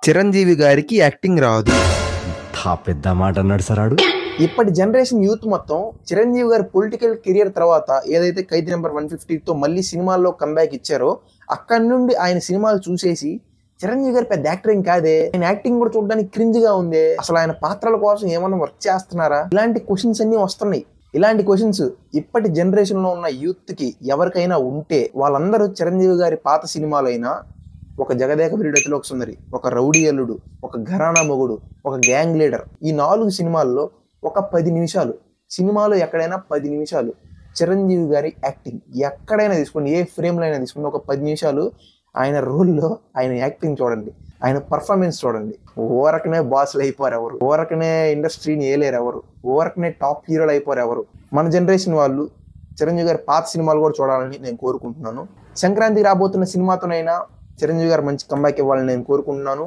చిరంజీవి గారికి యాక్టింగ్ రాదు. పెద్ద మాట అన్నాడు సరాడు. ఇప్పటి జనరేషన్ యూత్ మొత్తం చిరంజీవి గారి పొలిటికల్ కెరియర్ తర్వాత ఏదైతే ఖైదీ నెంబర్ 150తో మళ్ళీ సినిమాల్లో కంబ్యాక్ ఇచ్చారో అక్కడి నుండి ఆయన సినిమాలు చూసేసి చిరంజీవి గారి పెద్ద యాక్టర్ ఏం కాదే, ఆయన యాక్టింగ్ కూడా చూడడానికి క్రింజ్ గా ఉంది, అసలు ఆయన పాత్రల కోసం ఏమన్నా వర్క్ చేస్తున్నారా, ఇలాంటి క్వశ్చన్స్ అన్ని వస్తున్నాయి. ఇలాంటి క్వశ్చన్స్ ఇప్పటి జనరేషన్ లో ఉన్న యూత్ కి ఎవరికైనా ఉంటే వాళ్ళందరూ చిరంజీవి గారి పాత సినిమాలైనా ఒక జగదేక వీరుడతిలో ఒక సుందరి, ఒక రౌడీ అల్లుడు, ఒక ఘరానా మొగుడు, ఒక గ్యాంగ్ లీడర్, ఈ 4 సినిమాల్లో ఒక 10 నిమిషాలు, సినిమాలో ఎక్కడైనా 10 నిమిషాలు చిరంజీవి గారి యాక్టింగ్ ఎక్కడైనా తీసుకోండి, ఏ ఫ్రేమ్లో అయినా తీసుకోండి, ఒక 10 నిమిషాలు ఆయన రోల్లో ఆయన యాక్టింగ్ చూడండి, ఆయన పర్ఫార్మెన్స్ చూడండి. ఓరకనే బాస్లు అయిపోరు ఎవరు, ఓరకనే ఇండస్ట్రీని ఏలేరు ఎవరు, ఓరకనే టాప్ హీరోలు అయిపోరు ఎవరు. మన జనరేషన్ వాళ్ళు చిరంజీవి గారి పాత సినిమాలు కూడా చూడాలని నేను కోరుకుంటున్నాను. సంక్రాంతికి రాబోతున్న సినిమాతోనైనా చిరంజీవి గారు మంచి కంబ్యాక్ ఇవ్వాలని నేను కోరుకుంటున్నాను.